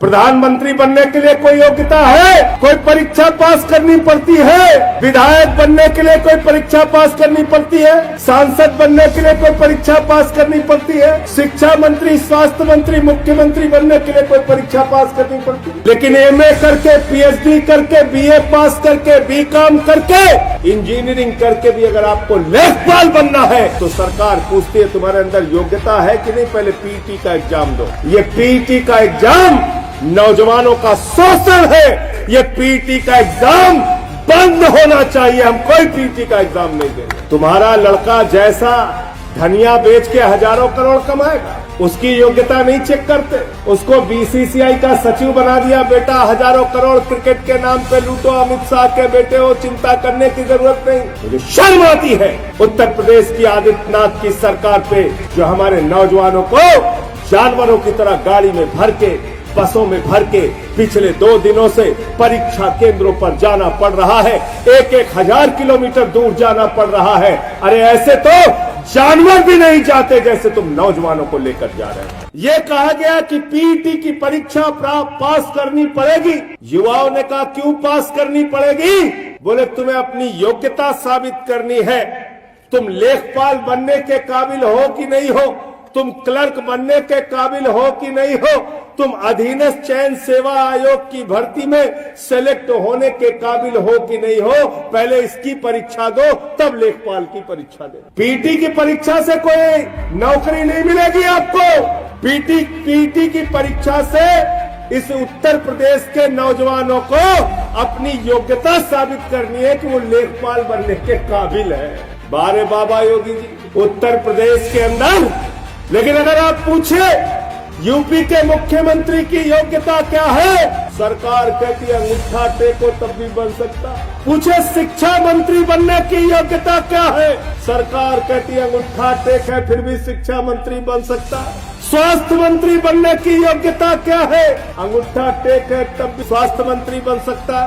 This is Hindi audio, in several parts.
प्रधानमंत्री बनने के लिए कोई योग्यता है? कोई परीक्षा पास करनी पड़ती है? विधायक बनने के लिए कोई परीक्षा पास करनी पड़ती है? सांसद बनने के लिए कोई परीक्षा पास करनी पड़ती है? शिक्षा मंत्री, स्वास्थ्य मंत्री, मुख्यमंत्री बनने के लिए कोई परीक्षा पास करनी पड़ती है? लेकिन एमए करके, पीएचडी करके, बीए पास करके, बीकॉम करके, इंजीनियरिंग करके भी अगर आपको लेखपाल बनना है तो सरकार पूछती है तुम्हारे अंदर योग्यता है कि नहीं, पहले पीटी का एग्जाम दो। ये पीटी का एग्जाम नौजवानों का शोषण है। ये पीटी का एग्जाम बंद होना चाहिए। हम कोई पीटी का एग्जाम नहीं देंगे। तुम्हारा लड़का जैसा धनिया बेच के हजारों करोड़ कमाएगा, उसकी योग्यता नहीं चेक करते। उसको बीसीसीआई का सचिव बना दिया, बेटा हजारों करोड़ क्रिकेट के नाम पे लूटो, अमित शाह के बेटे हो, चिंता करने की जरूरत नहीं। मुझे शर्म आती है उत्तर प्रदेश की आदित्यनाथ की सरकार पे, जो हमारे नौजवानों को जानवरों की तरह गाड़ी में भर के, बसों में भर के पिछले 2 दिनों से परीक्षा केंद्रों पर जाना पड़ रहा है। 1-1 हजार किलोमीटर दूर जाना पड़ रहा है। अरे ऐसे तो जानवर भी नहीं जाते जैसे तुम नौजवानों को लेकर जा रहे हो। ये कहा गया कि पीटी की परीक्षा पास करनी पड़ेगी। युवाओं ने कहा क्यों पास करनी पड़ेगी? बोले तुम्हें अपनी योग्यता साबित करनी है। तुम लेखपाल बनने के काबिल हो कि नहीं हो, तुम क्लर्क बनने के काबिल हो कि नहीं हो, तुम अधीनस्थ चयन सेवा आयोग की भर्ती में सेलेक्ट होने के काबिल हो कि नहीं हो, पहले इसकी परीक्षा दो, तब लेखपाल की परीक्षा दे। पीटी की परीक्षा से कोई नौकरी नहीं मिलेगी आपको। पीटी की परीक्षा से इस उत्तर प्रदेश के नौजवानों को अपनी योग्यता साबित करनी है कि वो लेखपाल बनने के काबिल है। बारे बाबा योगी जी, उत्तर प्रदेश के अंदर। लेकिन अगर आप पूछे यूपी के मुख्यमंत्री की योग्यता क्या है, सरकार कहती है अंगूठा टेको तब भी बन सकता। पूछे शिक्षा मंत्री बनने की योग्यता क्या है, सरकार कहती है अंगूठा टेक है फिर भी शिक्षा मंत्री बन सकता। स्वास्थ्य मंत्री बनने की योग्यता क्या है, अंगूठा टेक है तब भी स्वास्थ्य मंत्री बन सकता।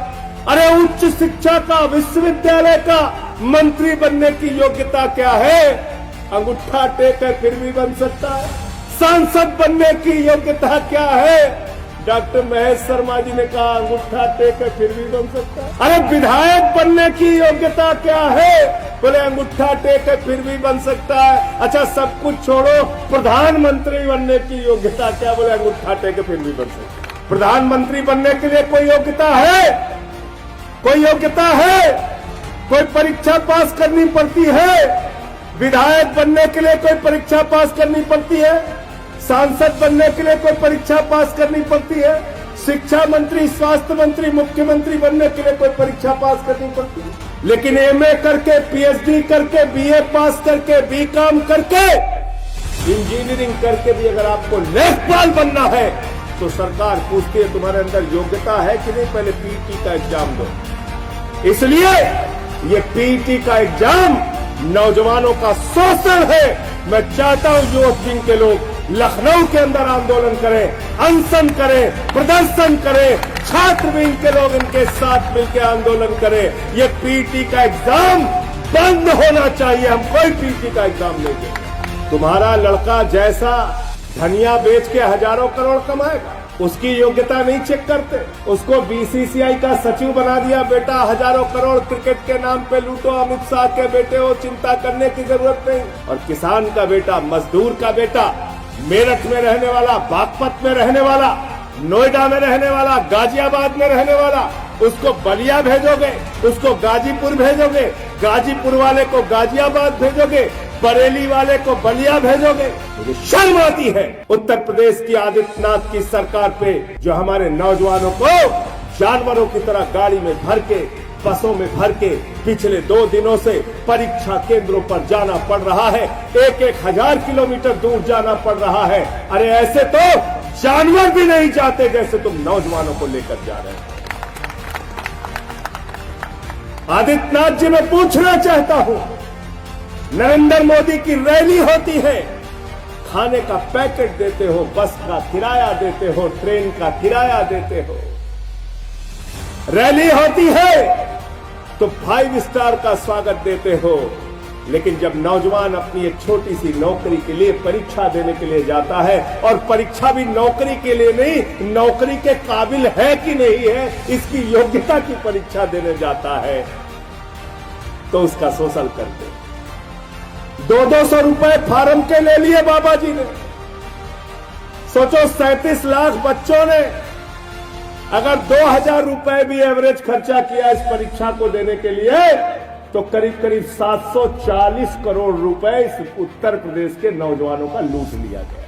अरे उच्च शिक्षा का, विश्वविद्यालय का मंत्री बनने की योग्यता क्या है, अंगूठा टेक है फिर भी बन सकता है। सांसद बनने की योग्यता क्या है, डॉक्टर महेश शर्मा जी ने कहा अंगूठा टेक है फिर भी बन सकता है। अरे विधायक बनने की योग्यता क्या है, बोले अंगूठा टेक है फिर भी बन सकता है। अच्छा सब कुछ छोड़ो, प्रधानमंत्री बनने की योग्यता क्या, बोले अंगूठा टेक है फिर भी बन सकता है। प्रधानमंत्री बनने के लिए कोई योग्यता है? कोई योग्यता है? कोई परीक्षा पास करनी पड़ती है? विधायक बनने के लिए कोई परीक्षा पास करनी पड़ती है? सांसद बनने के लिए कोई परीक्षा पास करनी पड़ती है? शिक्षा मंत्री, स्वास्थ्य मंत्री, मुख्यमंत्री बनने के लिए कोई परीक्षा पास करनी पड़ती है? लेकिन एमए करके, पीएचडी करके, बीए पास करके, बीकॉम करके, इंजीनियरिंग करके भी अगर आपको लेखपाल बनना है तो सरकार पूछती है तुम्हारे अंदर योग्यता है कि नहीं, पहले पीटी का एग्जाम दो। इसलिए ये पीटी का एग्जाम नौजवानों का शोषण है। मैं चाहता हूं युवक विंग के लोग लखनऊ के अंदर आंदोलन करें, अनशन करें, प्रदर्शन करें, छात्र विंग के लोग इनके साथ मिलकर आंदोलन करें। ये पीटी का एग्जाम बंद होना चाहिए। हम कोई पीटी का एग्जाम नहीं देंगे। तुम्हारा लड़का जैसा धनिया बेच के हजारों करोड़ कमाएगा, उसकी योग्यता नहीं चेक करते। उसको बीसीसीआई का सचिव बना दिया, बेटा हजारों करोड़ क्रिकेट के नाम पे लूटो, अमित शाह के बेटे हो, चिंता करने की जरूरत नहीं। और किसान का बेटा, मजदूर का बेटा, मेरठ में रहने वाला, बागपत में रहने वाला, नोएडा में रहने वाला, गाजियाबाद में रहने वाला, उसको बलिया भेजोगे, उसको गाजीपुर भेजोगे, गाजीपुर वाले को गाजियाबाद भेजोगे, बरेली वाले को बलिया भेजोगे। मुझे शर्म आती है उत्तर प्रदेश की आदित्यनाथ की सरकार पे, जो हमारे नौजवानों को जानवरों की तरह गाड़ी में भर के, बसों में भर के पिछले 2 दिनों से परीक्षा केंद्रों पर जाना पड़ रहा है। 1-1 हजार किलोमीटर दूर जाना पड़ रहा है। अरे ऐसे तो जानवर भी नहीं जाते जैसे तुम नौजवानों को लेकर जा रहे हो। आदित्यनाथ जी, मैं पूछना चाहता हूं, नरेंद्र मोदी की रैली होती है, खाने का पैकेट देते हो, बस का किराया देते हो, ट्रेन का किराया देते हो। रैली होती है तो 5 स्टार का स्वागत देते हो, लेकिन जब नौजवान अपनी एक छोटी सी नौकरी के लिए परीक्षा देने के लिए जाता है, और परीक्षा भी नौकरी के लिए नहीं, नौकरी के काबिल है कि नहीं है इसकी योग्यता की परीक्षा देने जाता है, तो उसका शोषण करते। 200 रुपए फार्म के ले लिए बाबा जी ने। सोचो 37 लाख बच्चों ने अगर 2000 रुपए भी एवरेज खर्चा किया इस परीक्षा को देने के लिए, तो करीब करीब 740 करोड़ रुपए इस उत्तर प्रदेश के नौजवानों का लूट लिया गया।